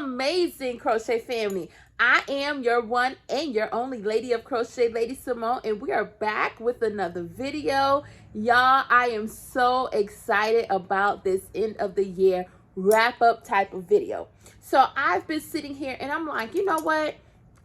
amazing crochet family. I am your one and your only Lady of Crochet, LadySamoan, and we are back with another video. Y'all, I am so excited about this end of the year wrap up type of video. So I've been sitting here and I'm like, you know what?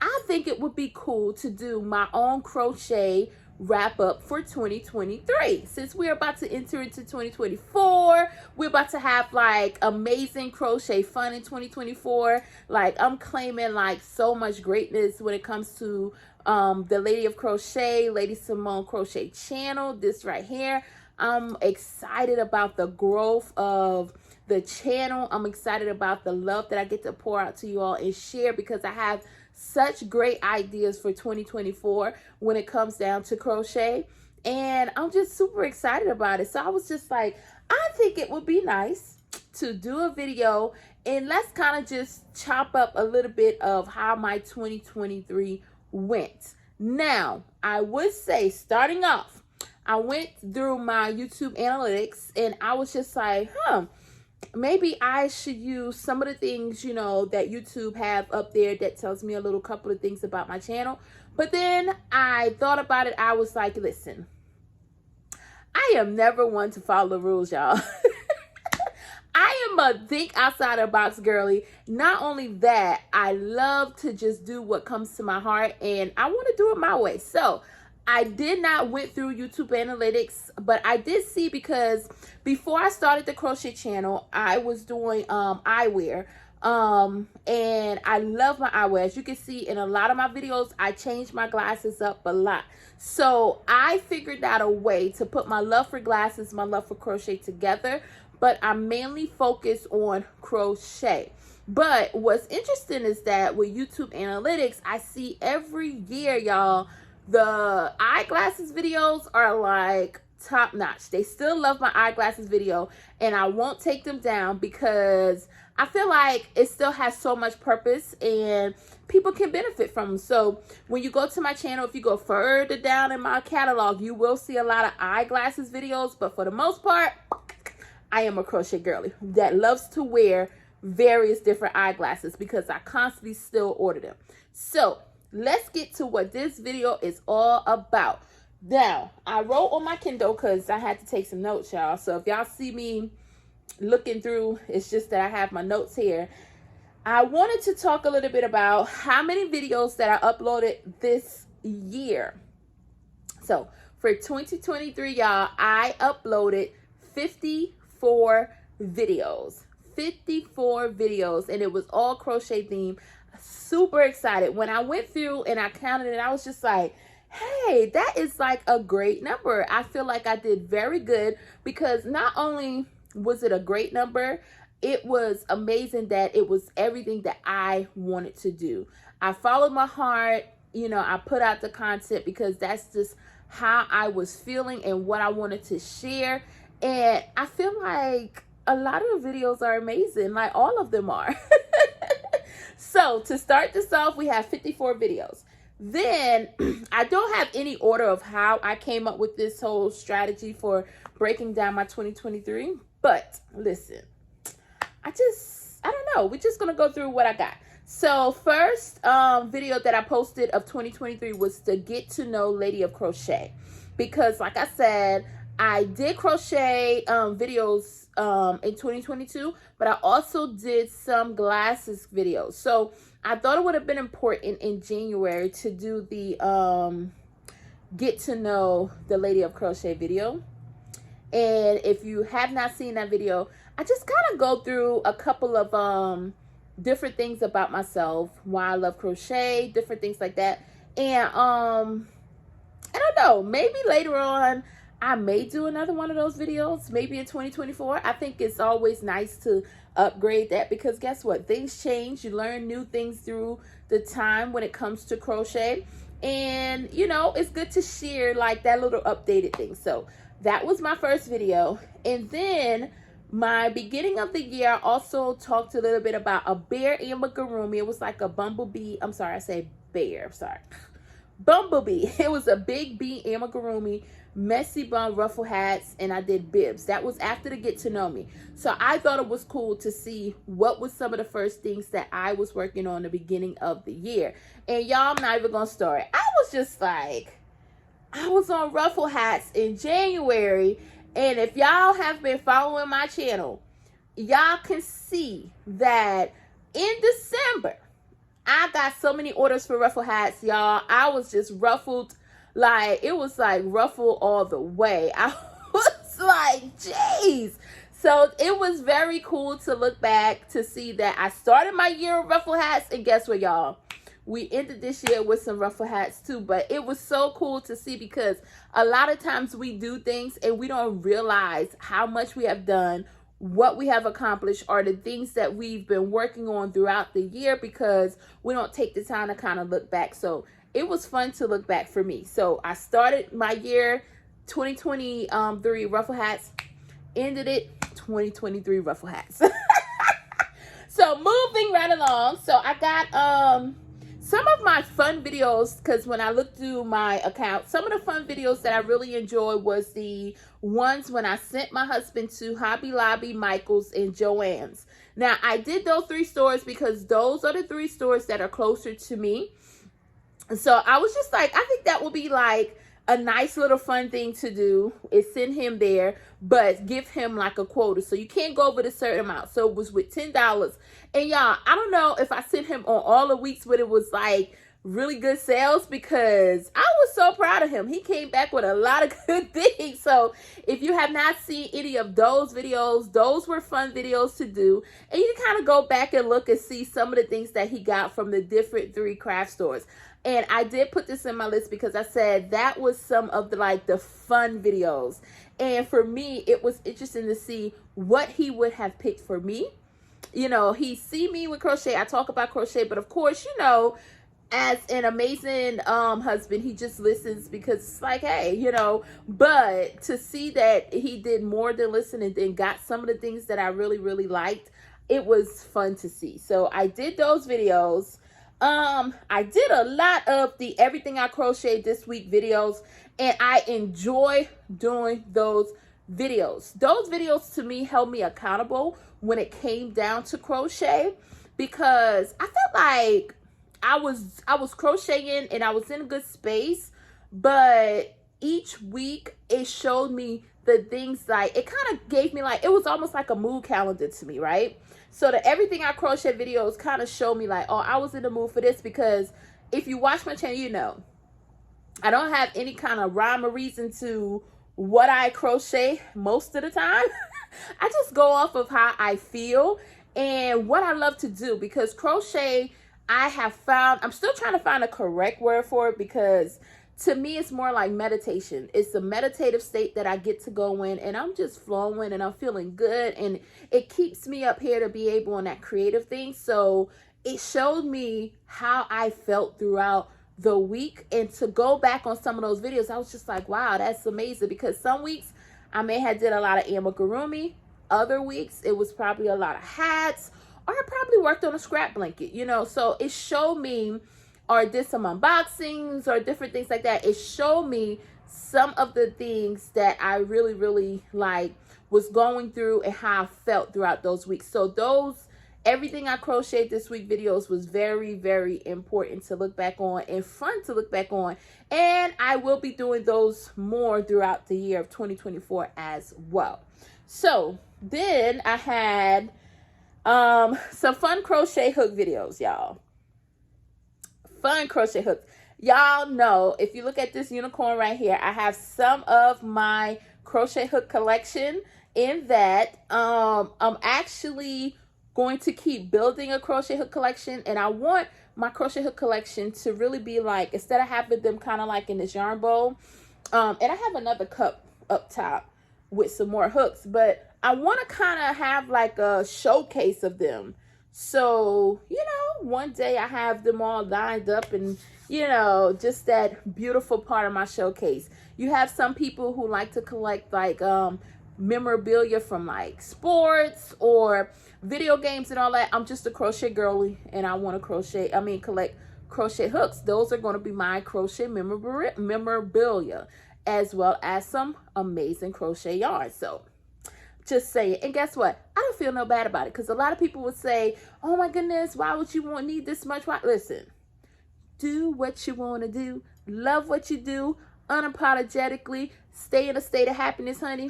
I think it would be cool to do my own crochet wrap up for 2023. Since we're about to enter into 2024, we're about to have like amazing crochet fun in 2024. Like I'm claiming like so much greatness when it comes to the Lady of Crochet, LadySamoan crochet channel, this right here. I'm excited about the growth of the channel. I'm excited about the love that I get to pour out to you all and share, because I have such great ideas for 2024 when it comes down to crochet, and I'm just super excited about it. So I was just like, I think it would be nice to do a video and let's kind of just chop up a little bit of how my 2023 went. Now, I would say starting off, I went through my YouTube analytics and I was just like, maybe I should use some of the things, you know, that YouTube have up there that tells me a little couple of things about my channel. But then I thought about it. I was like, listen, I am never one to follow the rules, y'all. I am a think outside the box girly. Not only that, I love to just do what comes to my heart, and I want to do it my way. So I did not went through YouTube analytics, but I did see, because before I started the crochet channel, I was doing eyewear. And I love my eyewear. As you can see in a lot of my videos, I changed my glasses up a lot. So I figured out a way to put my love for glasses, my love for crochet together, but I mainly focus on crochet. But what's interesting is that with YouTube analytics, I see every year, y'all, the eyeglasses videos are like top notch. They still love my eyeglasses video, and I won't take them down because I feel like it still has so much purpose and people can benefit from them. So when you go to my channel, if you go further down in my catalog, you will see a lot of eyeglasses videos, but for the most part, I am a crochet girly that loves to wear various different eyeglasses because I constantly still order them. So let's get to what this video is all about. Now, I wrote on my Kindle because I had to take some notes, y'all. So if y'all see me looking through, it's just that I have my notes here. I wanted to talk a little bit about how many videos that I uploaded this year. So for 2023, y'all, I uploaded 54 videos. 54 videos, and it was all crochet themed. Super excited. When I went through and I counted it, I was just like, hey, that is like a great number. I feel like I did very good, because not only was it a great number, it was amazing that it was everything that I wanted to do. I followed my heart. You know, I put out the content because that's just how I was feeling and what I wanted to share. And I feel like a lot of the videos are amazing. Like all of them are. So to start this off, we have 54 videos. Then I don't have any order of how I came up with this whole strategy for breaking down my 2023. But listen, I don't know. We're just going to go through what I got. So first video that I posted of 2023 was to get to know Lady of Crochet. Because like I said, I did crochet videos in 2022, but I also did some glasses videos. So I thought it would have been important in January to do the get to know the Lady of Crochet video. And if you have not seen that video, I just kind of go through a couple of different things about myself, why I love crochet, different things like that. And I don't know, maybe later on I may do another one of those videos, maybe in 2024. I think it's always nice to upgrade that, because guess what? Things change. You learn new things through the time when it comes to crochet. And, you know, it's good to share like that little updated thing. So that was my first video. And then my beginning of the year, I also talked a little bit about a bear amigurumi. It was like a bumblebee. I'm sorry, I say bear. Sorry. Bumblebee. It was a big bee amigurumi messy bun ruffle hats, and I did bibs. That was after the get to know me. So I thought it was cool to see what was some of the first things that I was working on the beginning of the year. And y'all, I'm not even gonna start. I was just like, I was on ruffle hats in January, and if y'all have been following my channel, y'all can see that in December, I got so many orders for ruffle hats, y'all. I was just ruffled. Like, it was like ruffle all the way. I was like, jeez. So it was very cool to look back to see that I started my year of ruffle hats. And guess what, y'all? We ended this year with some ruffle hats too. But it was so cool to see, because a lot of times we do things and we don't realize how much we have done, what we have accomplished, or the things that we've been working on throughout the year, because we don't take the time to kind of look back. So it was fun to look back for me. So I started my year 2023 ruffle hats, ended it 2023 ruffle hats. So moving right along. So I got some of my fun videos, because when I looked through my account, some of the fun videos that I really enjoyed was the ones when I sent my husband to Hobby Lobby, Michael's, and Joann's. Now, I did those 3 stores because those are the 3 stores that are closer to me. So I was just like, I think that would be like a nice little fun thing to do, is send him there, but give him like a quota. So you can't go over the certain amount. So it was with $10. And y'all, I don't know if I sent him on all the weeks, but it was like really good sales, because I was so proud of him. He came back with a lot of good things. So if you have not seen any of those videos, those were fun videos to do. And you can kind of go back and look and see some of the things that he got from the different 3 craft stores. And I did put this in my list because I said that was some of the fun videos. And for me, it was interesting to see what he would have picked for me. You know, he see me with crochet. I talk about crochet, but of course, you know, as an amazing husband, he just listens because it's like, hey, you know. But to see that he did more than listen and then got some of the things that I really, really liked, it was fun to see. So I did those videos. I did a lot of the everything I crocheted this week videos, and I enjoy doing those videos. Those videos to me held me accountable when it came down to crochet, because I felt like I was crocheting and I was in a good space, but each week it showed me the things, like it kind of gave me like, it was almost like a mood calendar to me, right? So the everything I crochet videos kind of show me like, oh, I was in the mood for this, because if you watch my channel, you know, I don't have any kind of rhyme or reason to what I crochet most of the time. I just go off of how I feel and what I love to do, because crochet, I have found, I'm still trying to find a correct word for it, because to me, it's more like meditation. It's a meditative state that I get to go in, and I'm just flowing and I'm feeling good, and it keeps me up here to be able on that creative thing. So it showed me how I felt throughout the week, and to go back on some of those videos, I was just like, wow, that's amazing, because some weeks I may have did a lot of amigurumi, other weeks it was probably a lot of hats, or I probably worked on a scrap blanket, you know. So it showed me, or did some unboxings or different things like that. It showed me some of the things that I really, really like was going through and how I felt throughout those weeks. So those everything I crocheted this week videos was very, very important to look back on and fun to look back on. And I will be doing those more throughout the year of 2024 as well. So then I had some fun crochet hook videos, y'all. Fun crochet hooks. Y'all know, if you look at this unicorn right here, I have some of my crochet hook collection in that. I'm actually going to keep building a crochet hook collection, and I want my crochet hook collection to really be like, instead of having them kind of like in this yarn bowl, and I have another cup up top with some more hooks, but I want to kind of have like a showcase of them. So, you know, one day I have them all lined up, and, you know, just that beautiful part of my showcase. You have some people who like to collect like memorabilia from like sports or video games and all that. I'm just a crochet girly, and I want to collect crochet hooks. Those are going to be my crochet memorabilia. as well as some amazing crochet yarn. So just saying. And guess what? I don't feel no bad about it, because a lot of people would say, oh my goodness, why would you need this much? Why? Listen, do what you want to do. Love what you do unapologetically. Stay in a state of happiness, honey,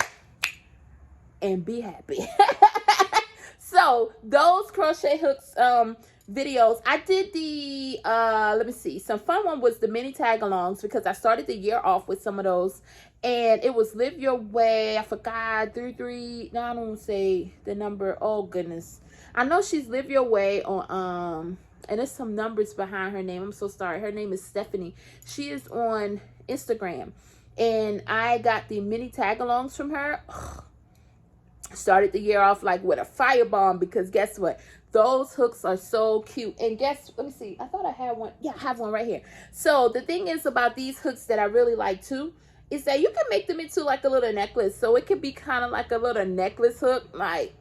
and be happy. So those crochet hooks videos, I did the let me see, some fun one was the mini tag-alongs, because I started the year off with some of those, and it was Live Your Way. I forgot, 33, no, I don't want to say the number. Oh goodness, I know she's Live Your Way on and there's some numbers behind her name. I'm so sorry. Her name is Stephanie. She is on Instagram, and I got the mini tag-alongs from her. Started the year off like with a firebomb, because guess what? Those hooks are so cute. And let me see. I thought I had one. Yeah, I have one right here. So the thing is about these hooks that I really like too, is that you can make them into like a little necklace. So it could be kind of like a little necklace hook. Like,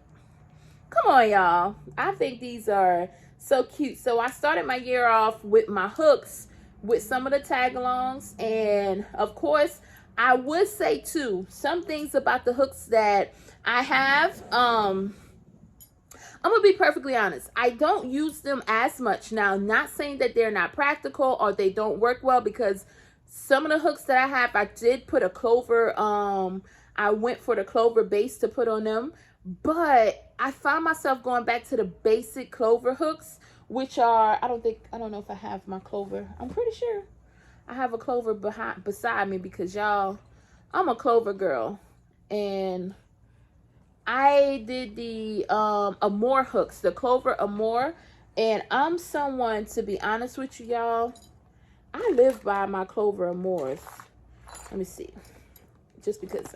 come on, y'all. I think these are so cute. So I started my year off with my hooks with some of the tag-alongs. And of course, I would say too, some things about the hooks that I have, I'm gonna be perfectly honest, I don't use them as much. Now, not saying that they're not practical or they don't work well, because some of the hooks that I have, I did put a clover, I went for the clover base to put on them, but I found myself going back to the basic clover hooks, which are, I don't know if I have my clover. I'm pretty sure I have a clover beside me, because y'all, I'm a clover girl. And I did the Amore hooks, the Clover Amore, and I'm someone, to be honest with you, y'all, I live by my Clover Amores. Let me see, just because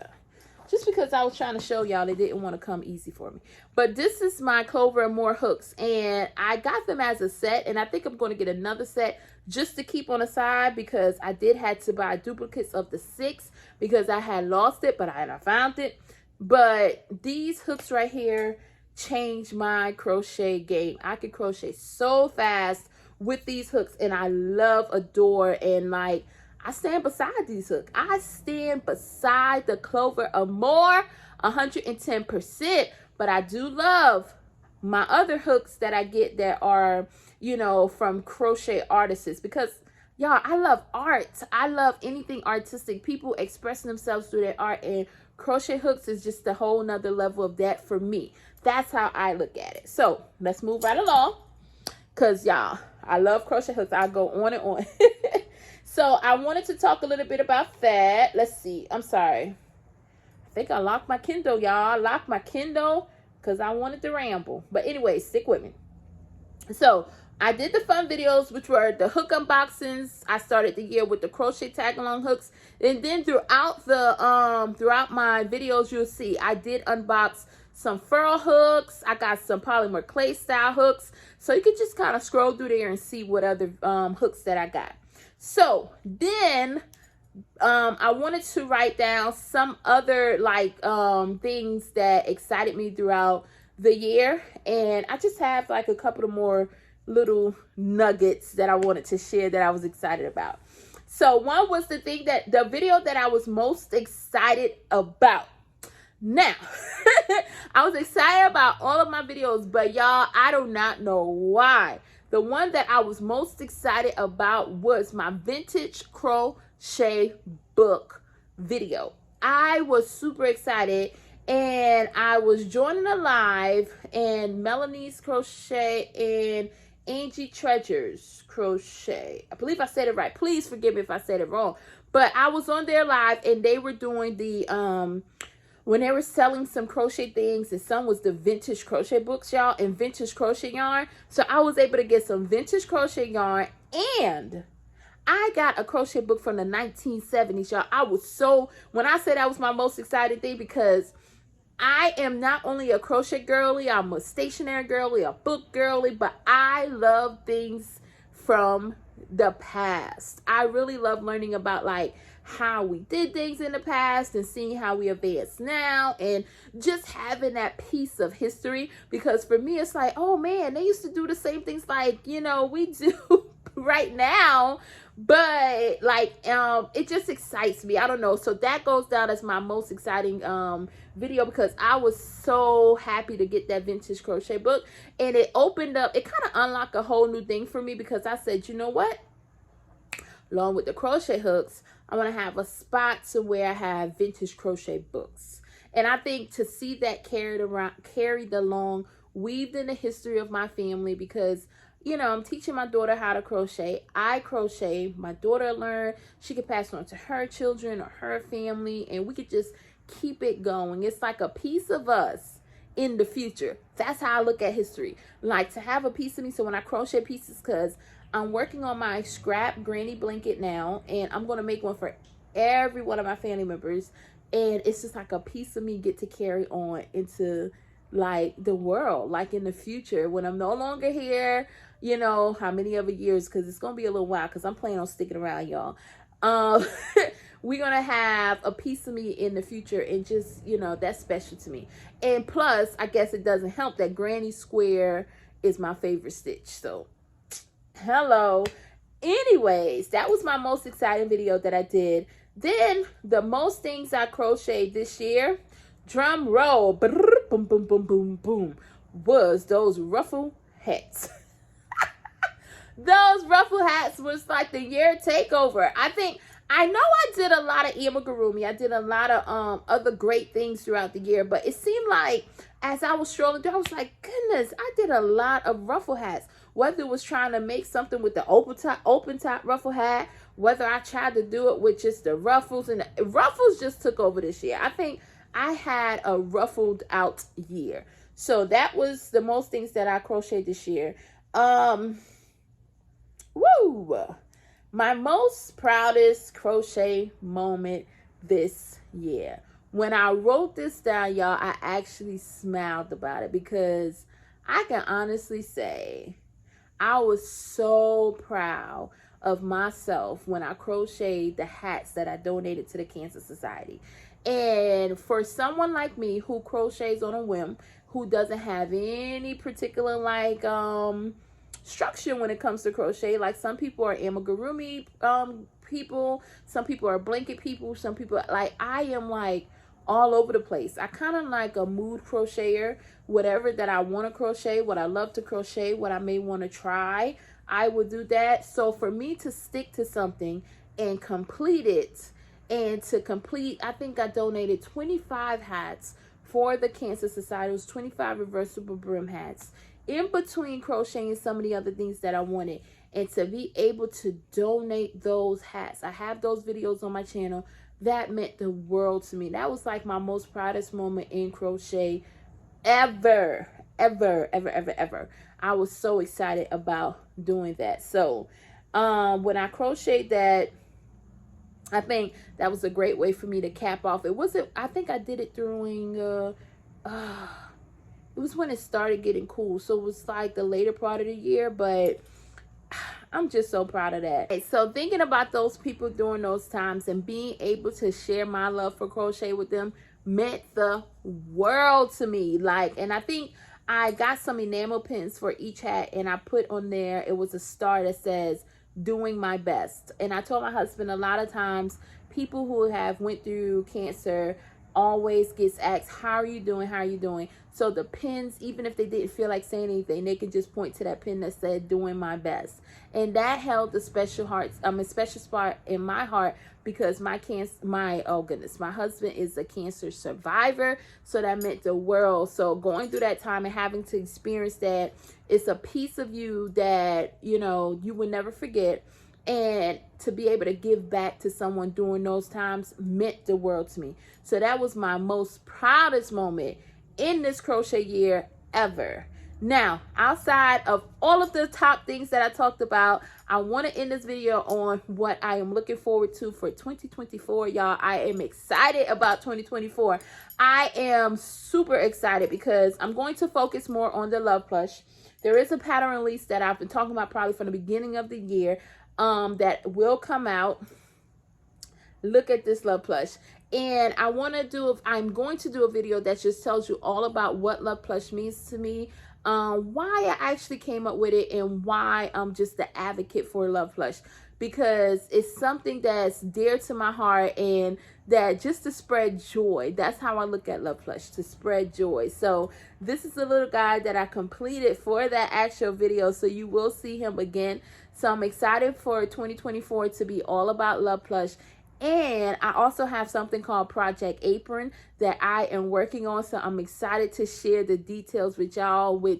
I was trying to show y'all, they didn't want to come easy for me. But this is my Clover Amore hooks, and I got them as a set, and I think I'm going to get another set just to keep on the side, because I did have to buy duplicates of the 6 because I had lost it, but I found it. But these hooks right here changed my crochet game. I could crochet so fast with these hooks, and I love, adore, and like, I stand beside these hooks. I stand beside the Clover Amore 110%, but I do love my other hooks that I get that are, you know, from crochet artists, because y'all, I love art. I love anything artistic, people expressing themselves through their art, and crochet hooks is just a whole nother level of that for me. That's how I look at it. So let's move right along, because y'all, I love crochet hooks. I go on and on. So I wanted to talk a little bit about that. Let's see. I'm sorry. I think I locked my Kindle, y'all. I locked my Kindle because I wanted to ramble. But anyway, stick with me. So I did the fun videos, which were the hook unboxings. I started the year with the crochet tag-along hooks, and then throughout my videos, you'll see I did unbox some furl hooks. I got some polymer clay style hooks, so you can just kind of scroll through there and see what other hooks that I got. So then I wanted to write down some other like things that excited me throughout the year, and I just have like a couple of more little nuggets that I wanted to share that I was excited about. So one was the video that I was most excited about. Now, I was excited about all of my videos, but y'all, I do not know why. The one that I was most excited about was my vintage crochet book video. I was super excited, and I was joining a live, and Melanie's Crochet and Angie Treasures Crochet. I believe I said it right. Please forgive me if I said it wrong. But I was on their live, and they were doing the when they were selling some crochet things, and some was the vintage crochet books, y'all, and vintage crochet yarn. So I was able to get some vintage crochet yarn, and I got a crochet book from the 1970s, y'all. I was so, when I said that was my most exciting thing, because I am not only a crochet girly, I'm a stationery girly, a book girly, but I love things from the past. I really love learning about like how we did things in the past and seeing how we advance now, and just having that piece of history, because for me it's like, oh man, they used to do the same things like, you know, we do right now, But like it just excites me. I don't know. So that goes down as my most exciting video, because I was so happy to get that vintage crochet book, and it opened up, it kind of unlocked a whole new thing for me, because I said, you know what, along with the crochet hooks, I want to have a spot to where I have vintage crochet books. And I think to see that carried along, weaved in the history of my family, because you know, I'm teaching my daughter how to crochet. I crochet. My daughter learned. She could pass it on to her children or her family, and we could just keep it going. It's like a piece of us in the future. That's how I look at history. Like, to have a piece of me. So when I crochet pieces, because I'm working on my scrap granny blanket now, and I'm going to make one for every one of my family members. And it's just like a piece of me get to carry on into like the world, like in the future when I'm no longer here, you know, how many other years, because it's gonna be a little while, because I'm planning on sticking around, y'all. We're gonna have a piece of me in the future, and just, you know, that's special to me. And plus, I guess it doesn't help that granny square is my favorite stitch. So hello. Anyways, that was my most exciting video that I did. Then the most things I crocheted this year, drum roll, boom, boom, boom, boom, boom, was those ruffle hats. Those ruffle hats was like the year takeover. I know I did a lot of amigurumi. I did a lot of other great things throughout the year, but it seemed like as I was strolling through, I was like, goodness, I did a lot of ruffle hats. Whether it was trying to make something with the open top ruffle hat, whether I tried to do it with just the ruffles, and the ruffles just took over this year. I think I had a ruffled out year. So that was the most things that I crocheted this year. My most proudest crochet moment this year. When I wrote this down, y'all, I actually smiled about it, because I can honestly say I was so proud of myself when I crocheted the hats that I donated to the Cancer Society. And for someone like me who crochets on a whim, who doesn't have any particular like structure when it comes to crochet, like some people are amigurumi people, some people are blanket people, some people, like I am like all over the place. I kind of like a mood crocheter. Whatever that I want to crochet, what I love to crochet, what I may want to try, I would do that. So for me to stick to something and complete it, and to complete, I think I donated 25 hats for the Cancer Society. It was 25 reversible brim hats, in between crocheting some of the other things that I wanted. And to be able to donate those hats, I have those videos on my channel. That meant the world to me. That was like my most proudest moment in crochet ever. I was so excited about doing that. So when I crocheted that, I think that was a great way for me to cap off. It wasn't, I think I did it during it was when it started getting cool, so it was like the later part of the year, but I'm just so proud of that. Okay, so thinking about those people during those times and being able to share my love for crochet with them meant the world to me. Like, and I think I got some enamel pins for each hat, and I put on there, it was a star that says doing my best. And I told my husband, a lot of times people who have went through cancer always gets asked, how are you doing, how are you doing? So the pins, even if they didn't feel like saying anything, they could just point to that pin that said doing my best. And that held a special special spot in my heart, because my husband is a cancer survivor, so that meant the world. So going through that time and having to experience that, it's a piece of you that, you know, you will never forget. And to be able to give back to someone during those times meant the world to me. So that was my most proudest moment in this crochet year ever. Now, outside of all of the top things that I talked about, I want to end this video on what I am looking forward to for 2024. Y'all, I am excited about 2024. I am super excited because I'm going to focus more on the Love Plush. There is a pattern release that I've been talking about probably from the beginning of the year that will come out. Look at this Love Plush. And I'm going to do a video that just tells you all about what Love Plush means to me, why I actually came up with it, and why I'm just the advocate for Love Plush. because it's something that's dear to my heart, and that just to spread joy. That's how I look at Love Plush, to spread joy. So this is a little guy that I completed for that actual video, so you will see him again. So I'm excited for 2024 to be all about Love Plush. And I also have something called Project Apron that I am working on. So I'm excited to share the details with y'all with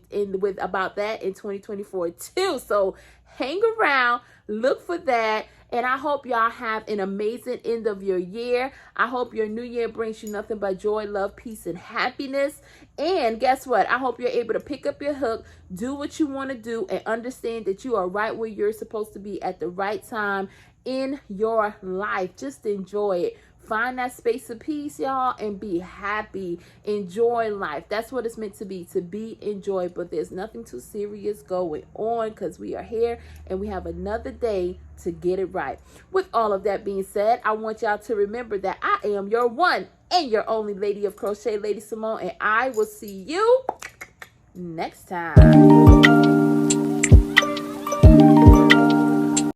about that in 2024 too. So hang around, look for that. And I hope y'all have an amazing end of your year. I hope your new year brings you nothing but joy, love, peace, and happiness. And guess what? I hope you're able to pick up your hook, do what you want to do, and understand that you are right where you're supposed to be at the right time in your life. Just enjoy it. Find that space of peace, y'all, and be happy. Enjoy life. That's what it's meant to be enjoyed. But there's nothing too serious going on, because we are here and we have another day to get it right. With all of that being said, I want y'all to remember that I am your one and your only Lady of Crochet, LadySamoan, and I will see you next time.